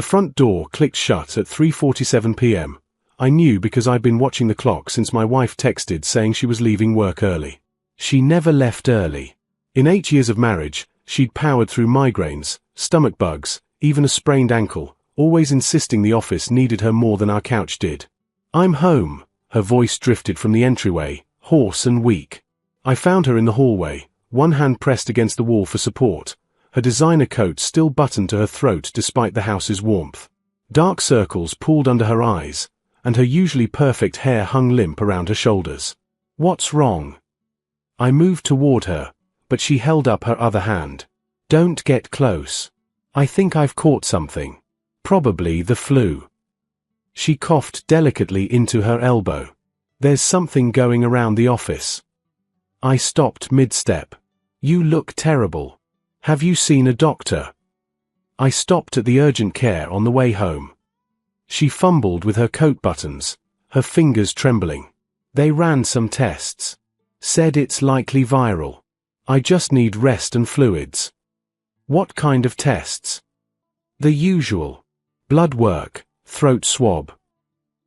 The front door clicked shut at 3:47 p.m. I knew because I'd been watching the clock since my wife texted saying she was leaving work early. She never left early. In 8 years of marriage, she'd powered through migraines, stomach bugs, even a sprained ankle, always insisting the office needed her more than our couch did. "I'm home," her voice drifted from the entryway, hoarse and weak. I found her in the hallway, one hand pressed against the wall for support, her designer coat still buttoned to her throat despite the house's warmth. Dark circles pooled under her eyes, and her usually perfect hair hung limp around her shoulders. "What's wrong?" I moved toward her, but she held up her other hand. "Don't get close. I think I've caught something. Probably the flu." She coughed delicately into her elbow. "There's something going around the office." I stopped mid-step. "You look terrible. Have you seen a doctor?" I stopped at the urgent care on the way home. She fumbled with her coat buttons, her fingers trembling. "They ran some tests. Said it's likely viral. I just need rest and fluids." "What kind of tests?" "The usual. Blood work, throat swab."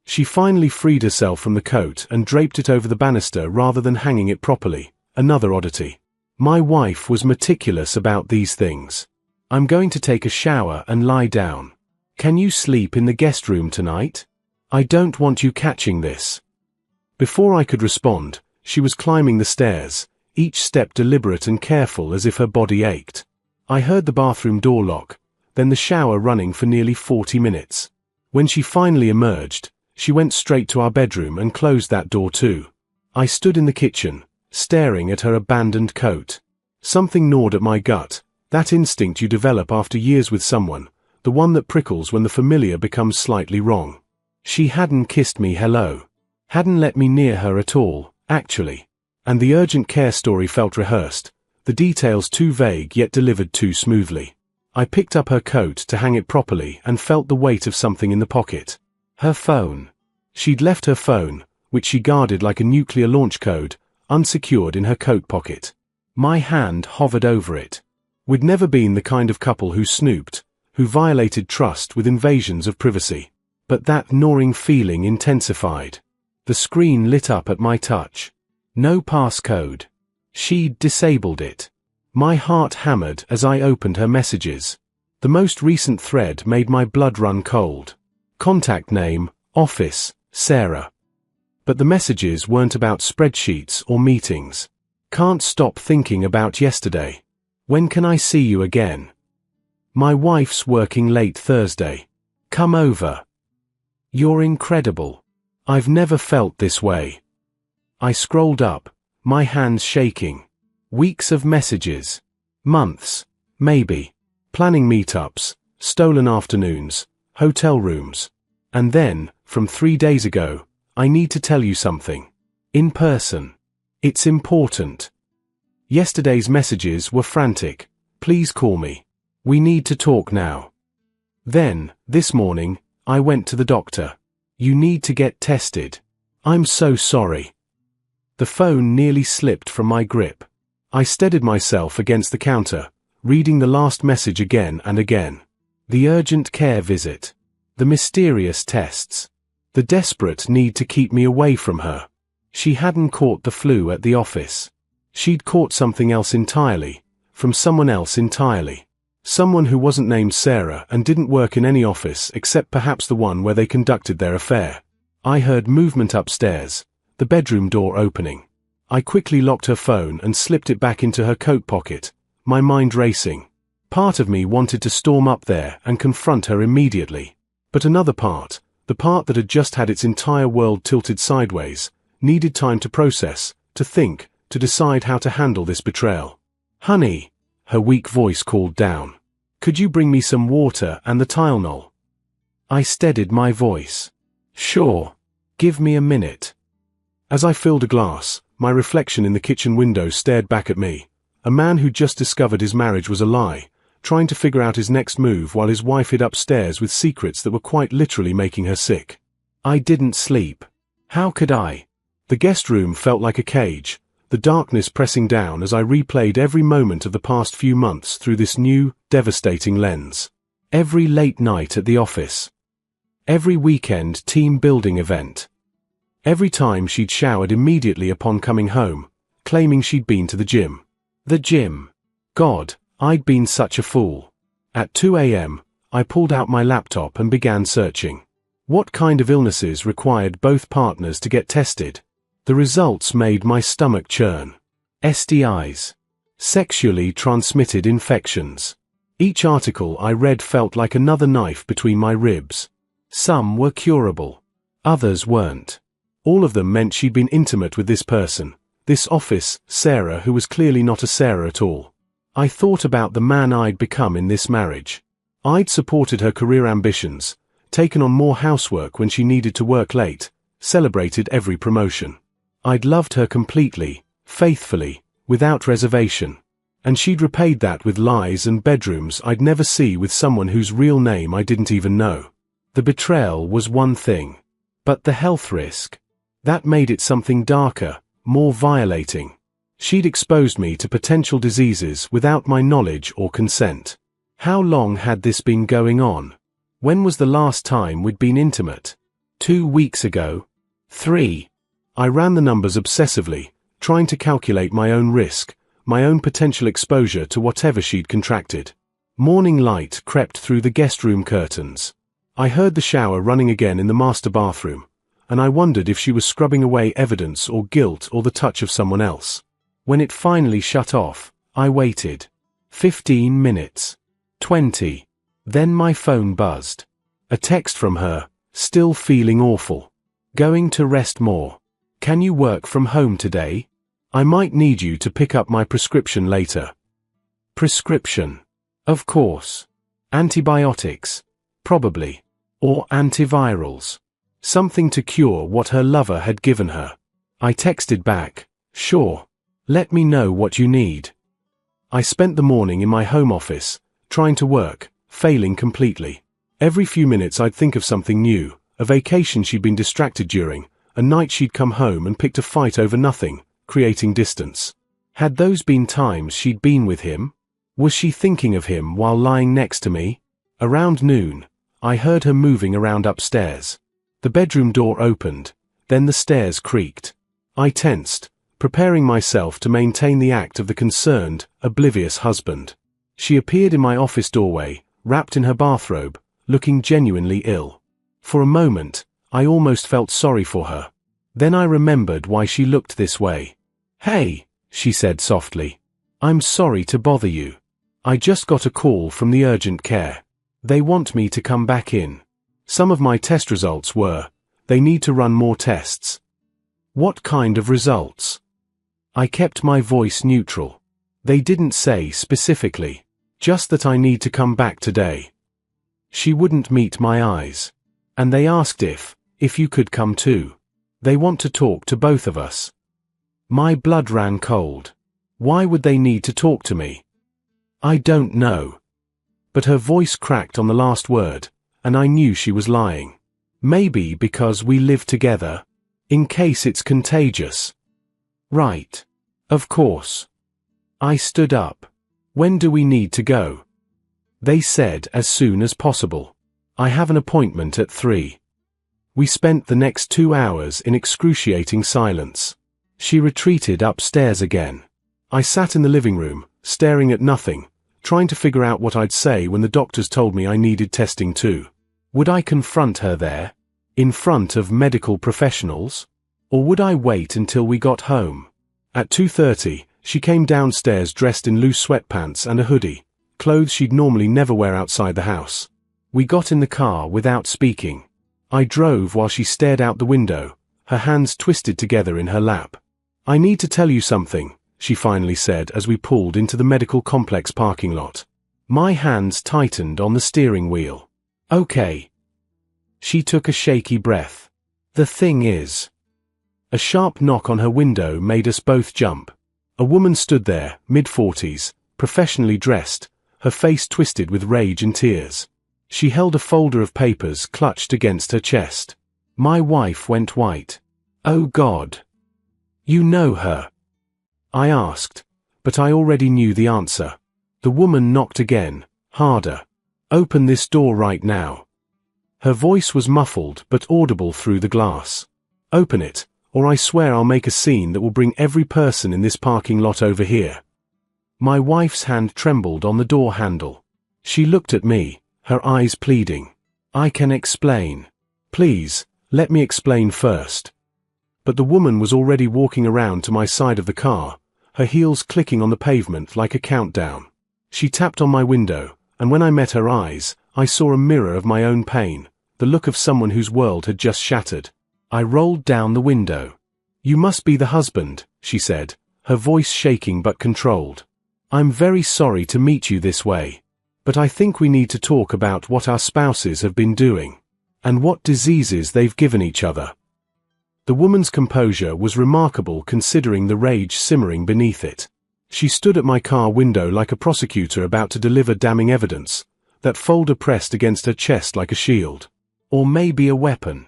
She finally freed herself from the coat and draped it over the banister rather than hanging it properly, another oddity. My wife was meticulous about these things. "I'm going to take a shower and lie down. Can you sleep in the guest room tonight? I don't want you catching this." Before I could respond, she was climbing the stairs, each step deliberate and careful as if her body ached. I heard the bathroom door lock, then the shower running for nearly 40 minutes. When she finally emerged, she went straight to our bedroom and closed that door too. I stood in the kitchen, staring at her abandoned coat. Something gnawed at my gut, that instinct you develop after years with someone, the one that prickles when the familiar becomes slightly wrong. She hadn't kissed me hello. Hadn't let me near her at all, actually. And the urgent care story felt rehearsed, the details too vague yet delivered too smoothly. I picked up her coat to hang it properly and felt the weight of something in the pocket. Her phone. She'd left her phone, which she guarded like a nuclear launch code, unsecured in her coat pocket. My hand hovered over it. We'd never been the kind of couple who snooped, who violated trust with invasions of privacy. But that gnawing feeling intensified. The screen lit up at my touch. No passcode. She'd disabled it. My heart hammered as I opened her messages. The most recent thread made my blood run cold. Contact name, office, Sarah. But the messages weren't about spreadsheets or meetings. Can't stop thinking about yesterday. When can I see you again? My wife's working late Thursday. Come over. You're incredible. I've never felt this way. I scrolled up, my hands shaking. Weeks of messages. Months. Maybe. Planning meetups, stolen afternoons, hotel rooms. And then, from 3 days ago, I need to tell you something. In person. It's important. Yesterday's messages were frantic. Please call me. We need to talk now. Then, this morning, I went to the doctor. You need to get tested. I'm so sorry. The phone nearly slipped from my grip. I steadied myself against the counter, reading the last message again and again. The urgent care visit. The mysterious tests. The desperate need to keep me away from her. She hadn't caught the flu at the office. She'd caught something else entirely, from someone else entirely. Someone who wasn't named Sarah and didn't work in any office except perhaps the one where they conducted their affair. I heard movement upstairs, the bedroom door opening. I quickly locked her phone and slipped it back into her coat pocket, my mind racing. Part of me wanted to storm up there and confront her immediately. But another part, the part that had just had its entire world tilted sideways, needed time to process, to think, to decide how to handle this betrayal. "Honey," her weak voice called down. "Could you bring me some water and the Tylenol?" I steadied my voice. "Sure. Give me a minute." As I filled a glass, my reflection in the kitchen window stared back at me, a man who'd just discovered his marriage was a lie, trying to figure out his next move while his wife hid upstairs with secrets that were quite literally making her sick. I didn't sleep. How could I? The guest room felt like a cage, the darkness pressing down as I replayed every moment of the past few months through this new, devastating lens. Every late night at the office. Every weekend team building event. Every time she'd showered immediately upon coming home, claiming she'd been to the gym. The gym. God, I'd been such a fool. At 2 a.m., I pulled out my laptop and began searching. What kind of illnesses required both partners to get tested? The results made my stomach churn. STIs. Sexually transmitted infections. Each article I read felt like another knife between my ribs. Some were curable. Others weren't. All of them meant she'd been intimate with this person, this office Sarah who was clearly not a Sarah at all. I thought about the man I'd become in this marriage. I'd supported her career ambitions, taken on more housework when she needed to work late, celebrated every promotion. I'd loved her completely, faithfully, without reservation. And she'd repaid that with lies and bedrooms I'd never see with someone whose real name I didn't even know. The betrayal was one thing. But the health risk. That made it something darker, more violating. She'd exposed me to potential diseases without my knowledge or consent. How long had this been going on? When was the last time we'd been intimate? 2 weeks ago? 3. I ran the numbers obsessively, trying to calculate my own risk, my own potential exposure to whatever she'd contracted. Morning light crept through the guest room curtains. I heard the shower running again in the master bathroom, and I wondered if she was scrubbing away evidence or guilt or the touch of someone else. When it finally shut off, I waited. 15 minutes. 20. Then my phone buzzed. A text from her, still feeling awful. Going to rest more. Can you work from home today? I might need you to pick up my prescription later. Prescription. Of course. Antibiotics. Probably. Or antivirals. Something to cure what her lover had given her. I texted back, sure. Let me know what you need. I spent the morning in my home office, trying to work, failing completely. Every few minutes I'd think of something new, a vacation she'd been distracted during, a night she'd come home and picked a fight over nothing, creating distance. Had those been times she'd been with him? Was she thinking of him while lying next to me? Around noon, I heard her moving around upstairs. The bedroom door opened, then the stairs creaked. I tensed, preparing myself to maintain the act of the concerned, oblivious husband. She appeared in my office doorway, wrapped in her bathrobe, looking genuinely ill. For a moment, I almost felt sorry for her. Then I remembered why she looked this way. Hey, she said softly. I'm sorry to bother you. I just got a call from the urgent care. They want me to come back in. Some of my test results were, they need to run more tests. What kind of results? I kept my voice neutral. They didn't say specifically, just that I need to come back today. She wouldn't meet my eyes. And they asked if you could come too. They want to talk to both of us. My blood ran cold. Why would they need to talk to me? I don't know. But her voice cracked on the last word, and I knew she was lying. Maybe because we live together? In case it's contagious. Right. Of course. I stood up. When do we need to go? They said as soon as possible. I have an appointment at 3. We spent the next 2 hours in excruciating silence. She retreated upstairs again. I sat in the living room, staring at nothing, trying to figure out what I'd say when the doctors told me I needed testing too. Would I confront her there? In front of medical professionals? Or would I wait until we got home? At 2:30, she came downstairs dressed in loose sweatpants and a hoodie, clothes she'd normally never wear outside the house. We got in the car without speaking. I drove while she stared out the window, her hands twisted together in her lap. I need to tell you something, she finally said as we pulled into the medical complex parking lot. My hands tightened on the steering wheel. Okay. She took a shaky breath. The thing is. A sharp knock on her window made us both jump. A woman stood there, mid-40s, professionally dressed, her face twisted with rage and tears. She held a folder of papers clutched against her chest. My wife went white. Oh God. You know her? I asked, but I already knew the answer. The woman knocked again, harder. Open this door right now. Her voice was muffled but audible through the glass. Open it, or I swear I'll make a scene that will bring every person in this parking lot over here. My wife's hand trembled on the door handle. She looked at me, her eyes pleading. I can explain. Please, let me explain first. But the woman was already walking around to my side of the car, her heels clicking on the pavement like a countdown. She tapped on my window, and when I met her eyes, I saw a mirror of my own pain, the look of someone whose world had just shattered. I rolled down the window. You must be the husband, she said, her voice shaking but controlled. I'm very sorry to meet you this way, but I think we need to talk about what our spouses have been doing, and what diseases they've given each other. The woman's composure was remarkable considering the rage simmering beneath it. She stood at my car window like a prosecutor about to deliver damning evidence, that folder pressed against her chest like a shield. Or maybe a weapon.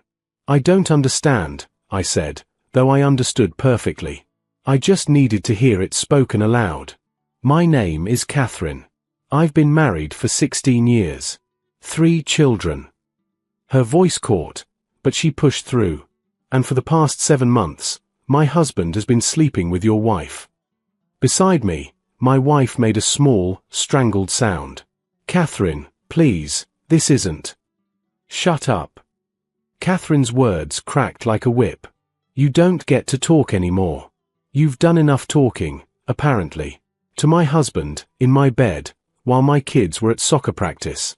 I don't understand, I said, though I understood perfectly. I just needed to hear it spoken aloud. My name is Catherine. I've been married for 16 years. 3 children. Her voice caught, but she pushed through. And for the past 7 months, my husband has been sleeping with your wife. Beside me, my wife made a small, strangled sound. Catherine, please, this isn't. Shut up. Catherine's words cracked like a whip. You don't get to talk anymore. You've done enough talking, apparently. To my husband, in my bed, while my kids were at soccer practice.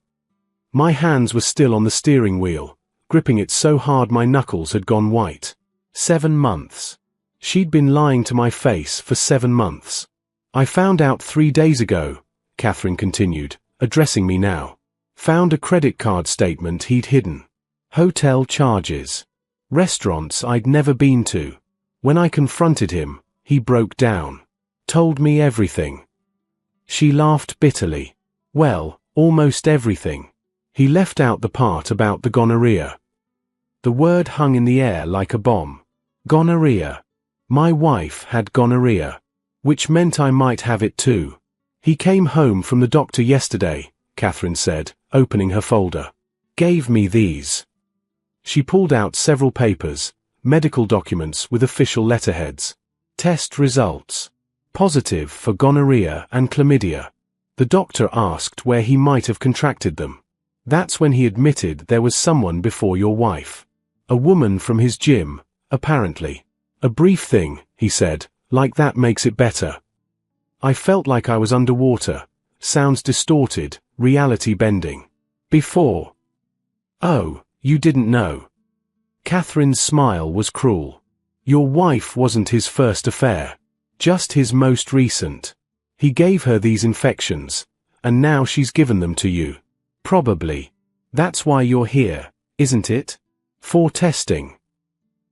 My hands were still on the steering wheel, gripping it so hard my knuckles had gone white. 7 months. She'd been lying to my face for 7 months. I found out 3 days ago, Catherine continued, addressing me now. Found a credit card statement he'd hidden. Hotel charges. Restaurants I'd never been to. When I confronted him, he broke down. Told me everything. She laughed bitterly. Well, almost everything. He left out the part about the gonorrhea. The word hung in the air like a bomb. Gonorrhea. My wife had gonorrhea. Which meant I might have it too. He came home from the doctor yesterday, Catherine said, opening her folder. Gave me these. She pulled out several papers, medical documents with official letterheads. Test results. Positive for gonorrhea and chlamydia. The doctor asked where he might have contracted them. That's when he admitted there was someone before your wife. A woman from his gym, apparently. A brief thing, he said, like that makes it better. I felt like I was underwater, sounds distorted, reality bending. Before. Oh, you didn't know. Catherine's smile was cruel. Your wife wasn't his first affair. Just his most recent. He gave her these infections, and now she's given them to you. Probably. That's why you're here, isn't it? For testing.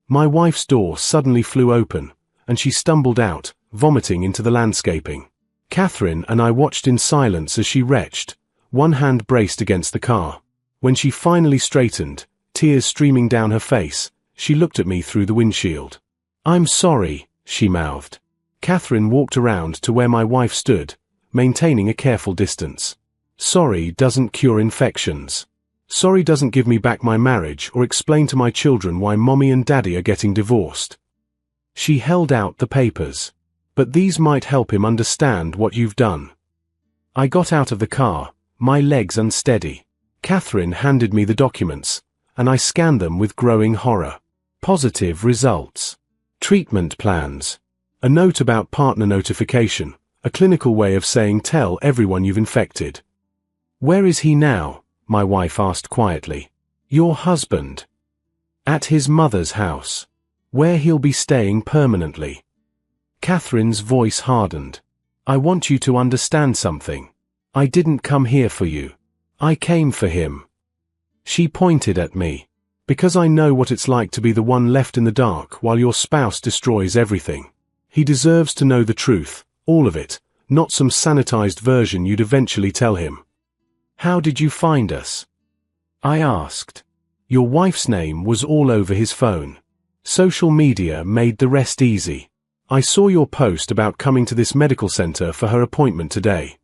My wife's door suddenly flew open, and she stumbled out, vomiting into the landscaping. Catherine and I watched in silence as she retched, one hand braced against the car. When she finally straightened, tears streaming down her face, she looked at me through the windshield. I'm sorry, she mouthed. Catherine walked around to where my wife stood, maintaining a careful distance. Sorry doesn't cure infections. Sorry doesn't give me back my marriage or explain to my children why mommy and daddy are getting divorced. She held out the papers. But these might help him understand what you've done. I got out of the car, my legs unsteady. Catherine handed me the documents, and I scanned them with growing horror. Positive results. Treatment plans. A note about partner notification, a clinical way of saying tell everyone you've infected. Where is he now? My wife asked quietly. Your husband. At his mother's house. Where he'll be staying permanently. Catherine's voice hardened. I want you to understand something. I didn't come here for you. I came for him. She pointed at me. Because I know what it's like to be the one left in the dark while your spouse destroys everything. He deserves to know the truth, all of it, not some sanitized version you'd eventually tell him. How did you find us? I asked. Your wife's name was all over his phone. Social media made the rest easy. I saw your post about coming to this medical center for her appointment today.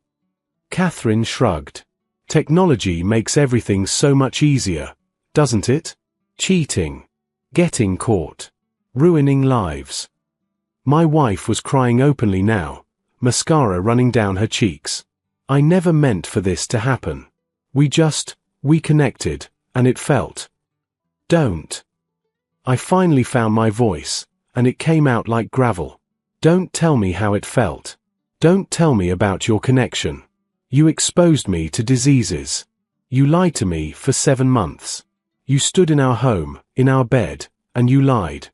Catherine shrugged. Technology makes everything so much easier, doesn't it? Cheating. Getting caught. Ruining lives. My wife was crying openly now, mascara running down her cheeks. I never meant for this to happen. We connected, and it felt. Don't. I finally found my voice, and it came out like gravel. Don't tell me how it felt. Don't tell me about your connection. You exposed me to diseases. You lied to me for 7 months. You stood in our home, in our bed, and you lied.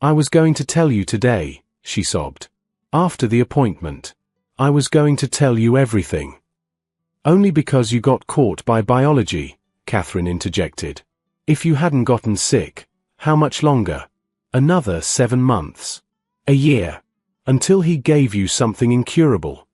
I was going to tell you today, she sobbed. After the appointment. I was going to tell you everything. Only because you got caught by biology, Catherine interjected. If you hadn't gotten sick, how much longer? Another 7 months. A year. Until he gave you something incurable.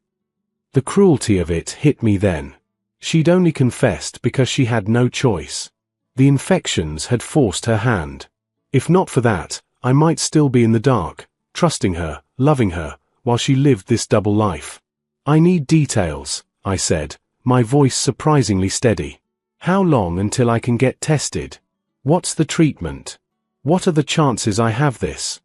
The cruelty of it hit me then. She'd only confessed because she had no choice. The infections had forced her hand. If not for that, I might still be in the dark, trusting her, loving her, while she lived this double life. I need details, I said, my voice surprisingly steady. How long until I can get tested? What's the treatment? What are the chances I have this?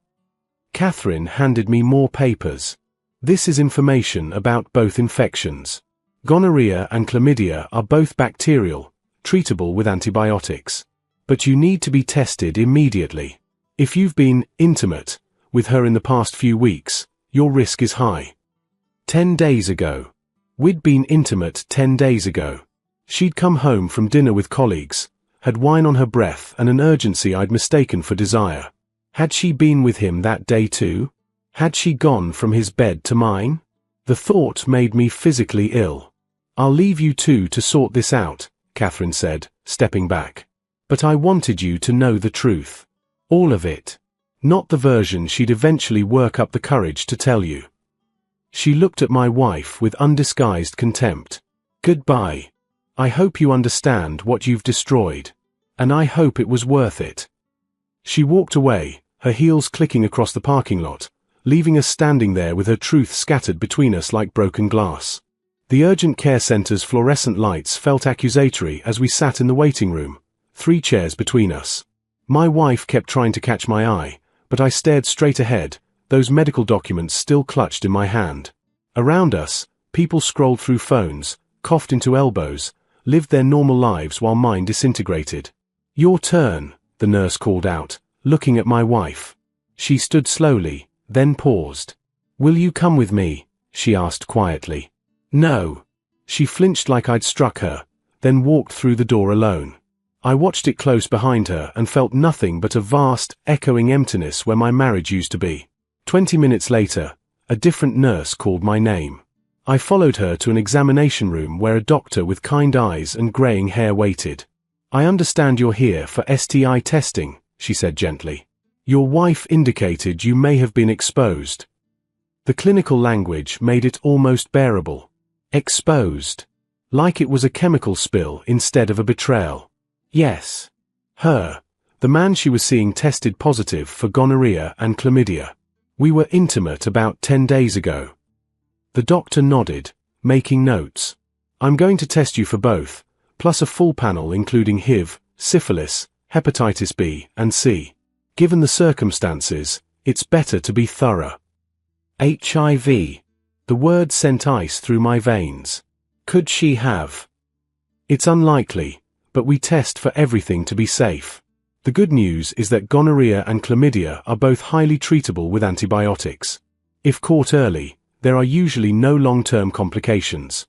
Catherine handed me more papers. This is information about both infections. Gonorrhea and chlamydia are both bacterial, treatable with antibiotics. But you need to be tested immediately. If you've been intimate with her in the past few weeks, your risk is high. 10 days ago. We'd been intimate 10 days ago. She'd come home from dinner with colleagues, had wine on her breath and an urgency I'd mistaken for desire. Had she been with him that day too? Had she gone from his bed to mine? The thought made me physically ill. I'll leave you two to sort this out, Catherine said, stepping back. But I wanted you to know the truth. All of it. Not the version she'd eventually work up the courage to tell you. She looked at my wife with undisguised contempt. Goodbye. I hope you understand what you've destroyed. And I hope it was worth it. She walked away, her heels clicking across the parking lot, leaving us standing there with her truth scattered between us like broken glass. The urgent care center's fluorescent lights felt accusatory as we sat in the waiting room, 3 chairs between us. My wife kept trying to catch my eye, but I stared straight ahead, those medical documents still clutched in my hand. Around us, people scrolled through phones, coughed into elbows, lived their normal lives while mine disintegrated. Your turn, the nurse called out, looking at my wife. She stood slowly, then paused. Will you come with me? She asked quietly. No. She flinched like I'd struck her, then walked through the door alone. I watched it close behind her and felt nothing but a vast, echoing emptiness where my marriage used to be. 20 minutes later, a different nurse called my name. I followed her to an examination room where a doctor with kind eyes and graying hair waited. I understand you're here for STI testing, she said gently. Your wife indicated you may have been exposed. The clinical language made it almost bearable. Exposed. Like it was a chemical spill instead of a betrayal. Yes. Her. The man she was seeing tested positive for gonorrhea and chlamydia. We were intimate about 10 days ago. The doctor nodded, making notes. I'm going to test you for both, plus a full panel including HIV, syphilis, hepatitis B and C. Given the circumstances, it's better to be thorough. HIV. The word sent ice through my veins. Could she have? It's unlikely, but we test for everything to be safe. The good news is that gonorrhea and chlamydia are both highly treatable with antibiotics. If caught early, there are usually no long-term complications.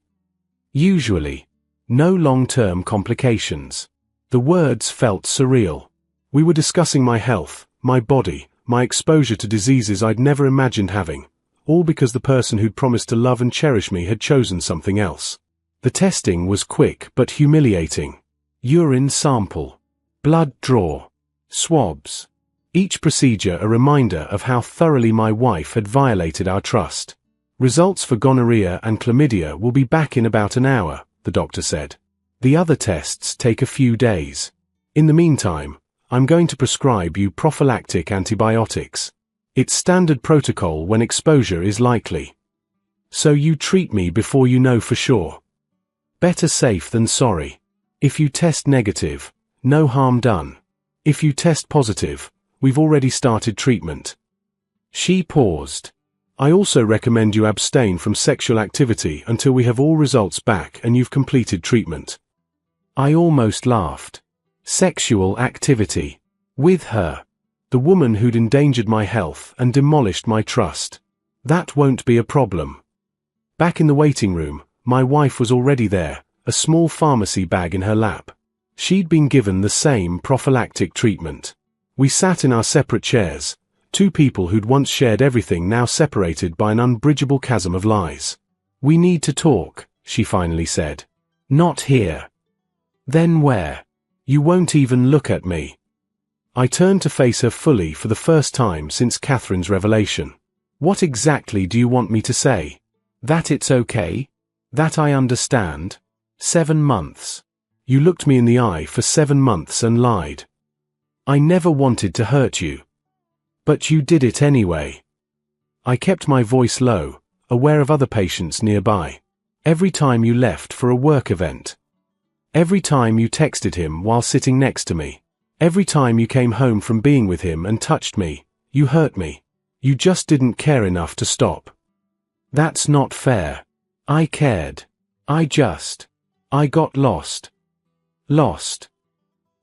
Usually. No long-term complications. The words felt surreal. We were discussing my health, my body, my exposure to diseases I'd never imagined having, all because the person who'd promised to love and cherish me had chosen something else. The testing was quick but humiliating. Urine sample. Blood draw. Swabs. Each procedure a reminder of how thoroughly my wife had violated our trust. Results for gonorrhea and chlamydia will be back in about an hour, the doctor said. The other tests take a few days. In the meantime, I'm going to prescribe you prophylactic antibiotics. It's standard protocol when exposure is likely. So you treat me before you know for sure. Better safe than sorry. If you test negative, no harm done. If you test positive, we've already started treatment. She paused. I also recommend you abstain from sexual activity until we have all results back and you've completed treatment. I almost laughed. Sexual activity. With her. The woman who'd endangered my health and demolished my trust. That won't be a problem. Back in the waiting room, my wife was already there, a small pharmacy bag in her lap. She'd been given the same prophylactic treatment. We sat in our separate chairs, two people who'd once shared everything now separated by an unbridgeable chasm of lies. We need to talk, she finally said. Not here. Then where? You won't even look at me. I turned to face her fully for the first time since Catherine's revelation. What exactly do you want me to say? That it's okay? That I understand? 7 months. You looked me in the eye for 7 months and lied. I never wanted to hurt you. But you did it anyway. I kept my voice low, aware of other patients nearby. Every time you left for a work event. Every time you texted him while sitting next to me. Every time you came home from being with him and touched me, you hurt me. You just didn't care enough to stop. That's not fair. I cared. I got lost. Lost.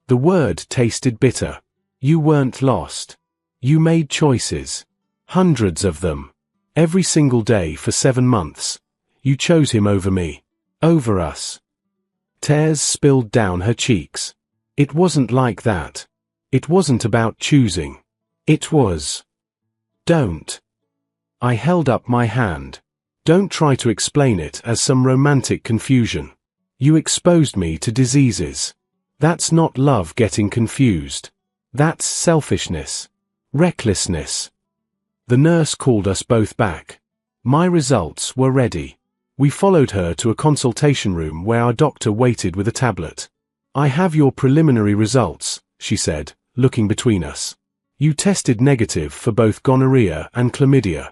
The word tasted bitter. You weren't lost. You made choices. Hundreds of them. Every single day for 7 months. You chose him over me. Over us. Tears spilled down her cheeks. It wasn't like that. It wasn't about choosing. It was. Don't. I held up my hand. Don't try to explain it as some romantic confusion. You exposed me to diseases. That's not love getting confused. That's selfishness. Recklessness. The nurse called us both back. My results were ready. We followed her to a consultation room where our doctor waited with a tablet. I have your preliminary results, she said, looking between us. You tested negative for both gonorrhea and chlamydia.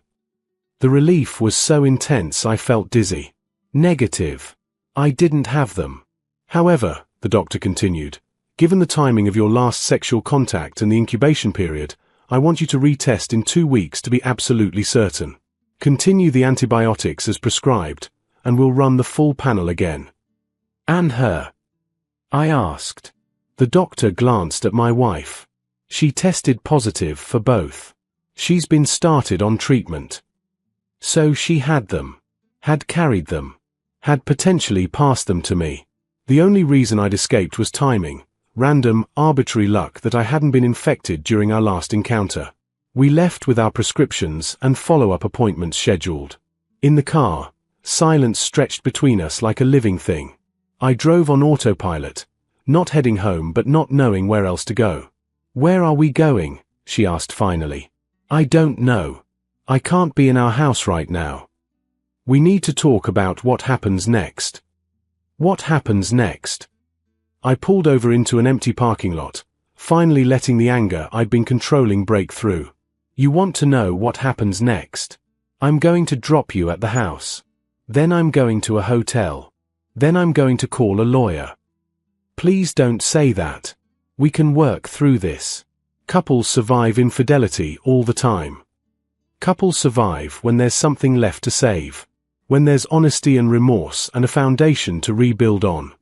The relief was so intense I felt dizzy. Negative. I didn't have them. However, the doctor continued, given the timing of your last sexual contact and the incubation period, I want you to retest in 2 weeks to be absolutely certain. Continue the antibiotics as prescribed, and we'll run the full panel again. And her? I asked. The doctor glanced at my wife. She tested positive for both. She's been started on treatment. So she had them. Had carried them. Had potentially passed them to me. The only reason I'd escaped was timing, random, arbitrary luck that I hadn't been infected during our last encounter. We left with our prescriptions and follow-up appointments scheduled. In the car, silence stretched between us like a living thing. I drove on autopilot, not heading home but not knowing where else to go. Where are we going? She asked finally. I don't know. I can't be in our house right now. We need to talk about what happens next. What happens next? I pulled over into an empty parking lot, finally letting the anger I'd been controlling break through. You want to know what happens next? I'm going to drop you at the house. Then I'm going to a hotel. Then I'm going to call a lawyer. Please don't say that. We can work through this. Couples survive infidelity all the time. Couples survive when there's something left to save. When there's honesty and remorse and a foundation to rebuild on.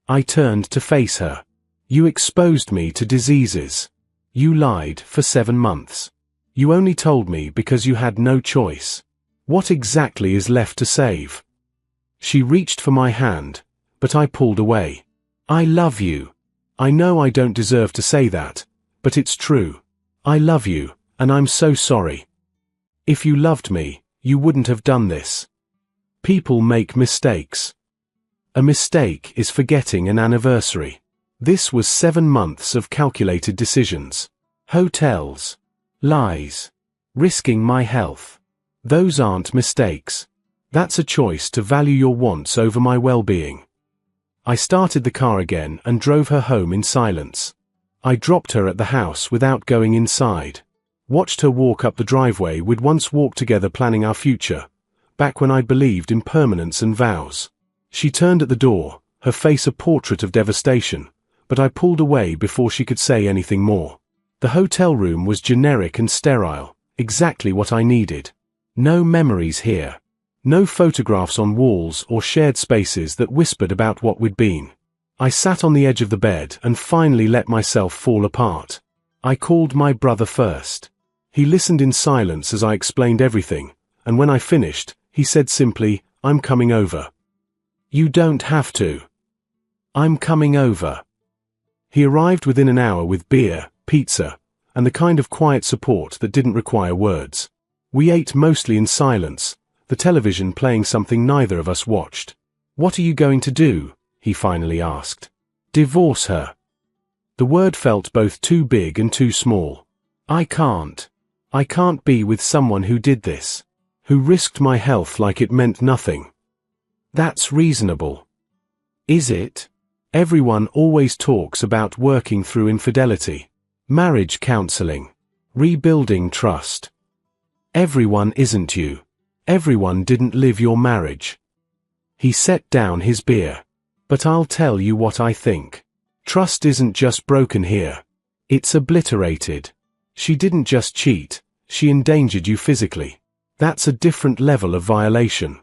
I turned to face her. You exposed me to diseases. You lied for 7 months. You only told me because you had no choice. What exactly is left to save? She reached for my hand, but I pulled away. I love you. I know I don't deserve to say that, but it's true. I love you, and I'm so sorry. If you loved me, you wouldn't have done this. People make mistakes. A mistake is forgetting an anniversary. This was 7 months of calculated decisions. Hotels. Lies. Risking my health. Those aren't mistakes. That's a choice to value your wants over my well-being. I started the car again and drove her home in silence. I dropped her at the house without going inside. Watched her walk up the driveway we'd once walked together planning our future, back when I believed in permanence and vows. She turned at the door, her face a portrait of devastation, but I pulled away before she could say anything more. The hotel room was generic and sterile, exactly what I needed. No memories here. No photographs on walls or shared spaces that whispered about what we'd been. I sat on the edge of the bed and finally let myself fall apart. I called my brother first. He listened in silence as I explained everything, and when I finished, he said simply, "I'm coming over." "You don't have to." "I'm coming over." He arrived within an hour with beer, pizza, and the kind of quiet support that didn't require words. We ate mostly in silence, the television playing something neither of us watched. "What are you going to do?" he finally asked. "Divorce her." The word felt both too big and too small. I can't be with someone who did this, who risked my health like it meant nothing. That's reasonable. Is it? Everyone always talks about working through infidelity, marriage counseling, rebuilding trust. Everyone isn't you. Everyone didn't live your marriage. He set down his beer. But I'll tell you what I think. Trust isn't just broken here. It's obliterated. She didn't just cheat, she endangered you physically. That's a different level of violation.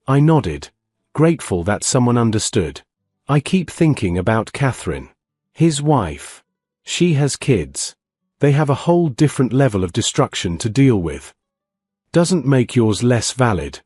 I nodded, grateful that someone understood. I keep thinking about Catherine, his wife. She has kids. They have a whole different level of destruction to deal with. Doesn't make yours less valid.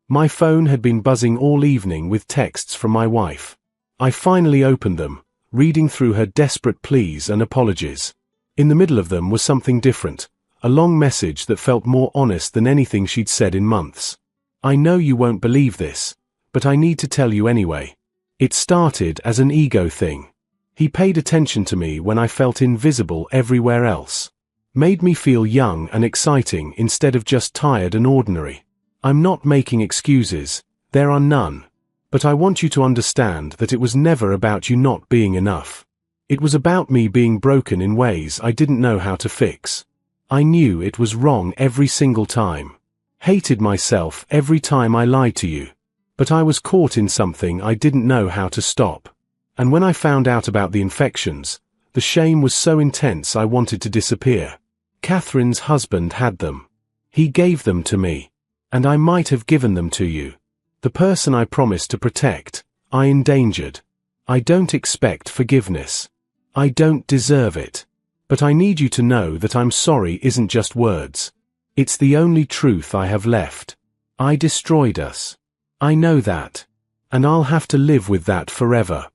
My phone had been buzzing all evening with texts from my wife. I finally opened them, reading through her desperate pleas and apologies. In the middle of them was something different, a long message that felt more honest than anything she'd said in months. "I know you won't believe this, but I need to tell you anyway. It started as an ego thing. He paid attention to me when I felt invisible everywhere else. Made me feel young and exciting instead of just tired and ordinary. I'm not making excuses, there are none. But I want you to understand that it was never about you not being enough. It was about me being broken in ways I didn't know how to fix. I knew it was wrong every single time. Hated myself every time I lied to you. But I was caught in something I didn't know how to stop. And when I found out about the infections, the shame was so intense I wanted to disappear. Catherine's husband had them. He gave them to me. And I might have given them to you. The person I promised to protect, I endangered. I don't expect forgiveness. I don't deserve it. But I need you to know that I'm sorry isn't just words. It's the only truth I have left. I destroyed us. I know that. And I'll have to live with that forever.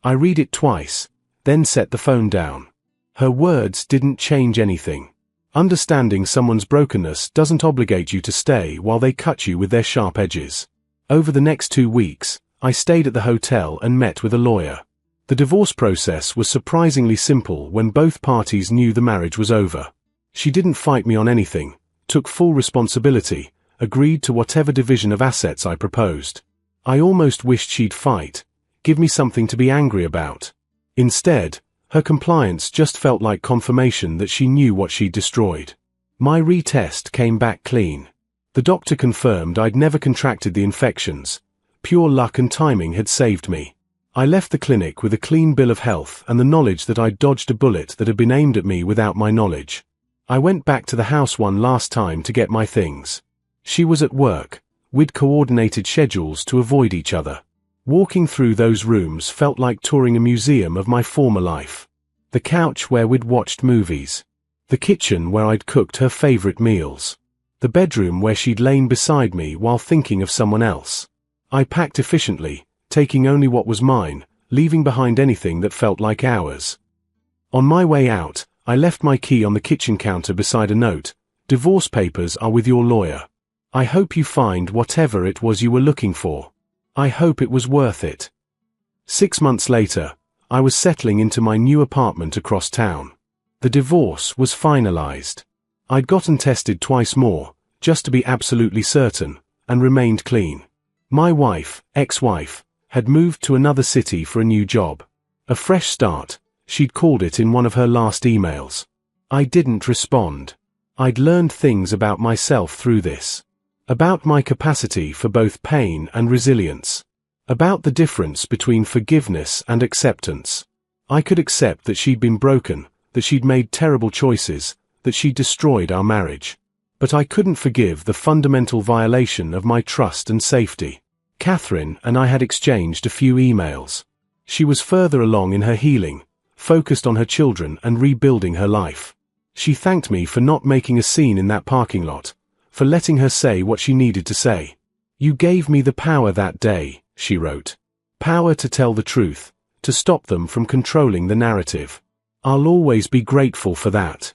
I read it twice, then set the phone down. Her words didn't change anything. Understanding someone's brokenness doesn't obligate you to stay while they cut you with their sharp edges. Over the next 2 weeks, I stayed at the hotel and met with a lawyer. The divorce process was surprisingly simple when both parties knew the marriage was over. She didn't fight me on anything, took full responsibility, agreed to whatever division of assets I proposed. I almost wished she'd fight, give me something to be angry about. Instead, her compliance just felt like confirmation that she knew what she'd destroyed. My retest came back clean. The doctor confirmed I'd never contracted the infections. Pure luck and timing had saved me. I left the clinic with a clean bill of health and the knowledge that I'd dodged a bullet that had been aimed at me without my knowledge. I went back to the house one last time to get my things. She was at work. We'd coordinated schedules to avoid each other. Walking through those rooms felt like touring a museum of my former life. The couch where we'd watched movies. The kitchen where I'd cooked her favorite meals. The bedroom where she'd lain beside me while thinking of someone else. I packed efficiently, taking only what was mine, leaving behind anything that felt like ours. On my way out, I left my key on the kitchen counter beside a note. "Divorce papers are with your lawyer. I hope you find whatever it was you were looking for. I hope it was worth it." 6 months later, I was settling into my new apartment across town. The divorce was finalized. I'd gotten tested twice more, just to be absolutely certain, and remained clean. My wife, ex-wife, had moved to another city for a new job. A fresh start, she'd called it in one of her last emails. I didn't respond. I'd learned things about myself through this. About my capacity for both pain and resilience. About the difference between forgiveness and acceptance. I could accept that she'd been broken, that she'd made terrible choices, that she'd destroyed our marriage. But I couldn't forgive the fundamental violation of my trust and safety. Catherine and I had exchanged a few emails. She was further along in her healing, focused on her children and rebuilding her life. She thanked me for not making a scene in that parking lot, for letting her say what she needed to say. You gave me the power that day, she wrote. Power to tell the truth, to stop them from controlling the narrative. I'll always be grateful for that.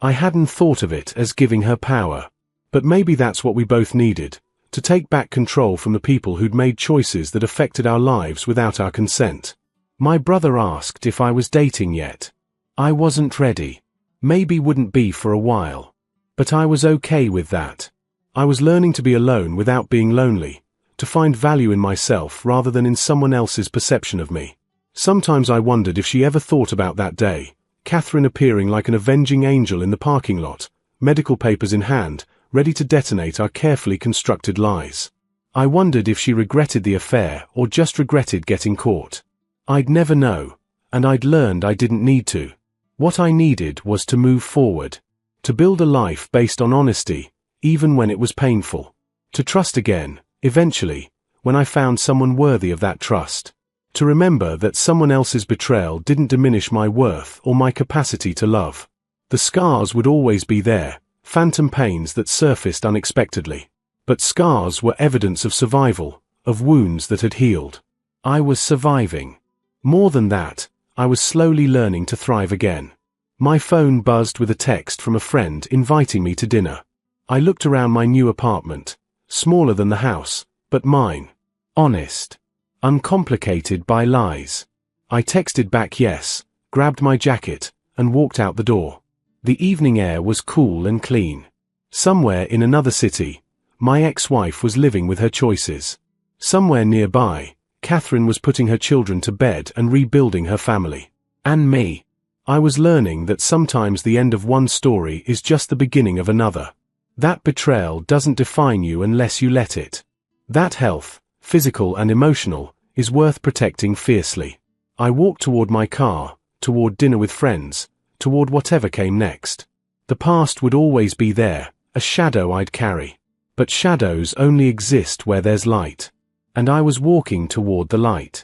I hadn't thought of it as giving her power. But maybe that's what we both needed, to take back control from the people who'd made choices that affected our lives without our consent. My brother asked if I was dating yet. I wasn't ready. Maybe wouldn't be for a while. But I was okay with that. I was learning to be alone without being lonely, to find value in myself rather than in someone else's perception of me. Sometimes I wondered if she ever thought about that day, Catherine appearing like an avenging angel in the parking lot, medical papers in hand, ready to detonate our carefully constructed lies. I wondered if she regretted the affair or just regretted getting caught. I'd never know, and I'd learned I didn't need to. What I needed was to move forward, to build a life based on honesty, even when it was painful, to trust again, eventually, when I found someone worthy of that trust, to remember that someone else's betrayal didn't diminish my worth or my capacity to love. The scars would always be there, phantom pains that surfaced unexpectedly. But scars were evidence of survival, of wounds that had healed. I was surviving. More than that, I was slowly learning to thrive again. My phone buzzed with a text from a friend inviting me to dinner. I looked around my new apartment, smaller than the house, but mine. Honest. Uncomplicated by lies. I texted back yes, grabbed my jacket, and walked out the door. The evening air was cool and clean. Somewhere in another city, my ex-wife was living with her choices. Somewhere nearby, Catherine was putting her children to bed and rebuilding her family. And me. I was learning that sometimes the end of one story is just the beginning of another. That betrayal doesn't define you unless you let it. That health, physical and emotional, is worth protecting fiercely. I walked toward my car, toward dinner with friends, toward whatever came next. The past would always be there, a shadow I'd carry. But shadows only exist where there's light. And I was walking toward the light.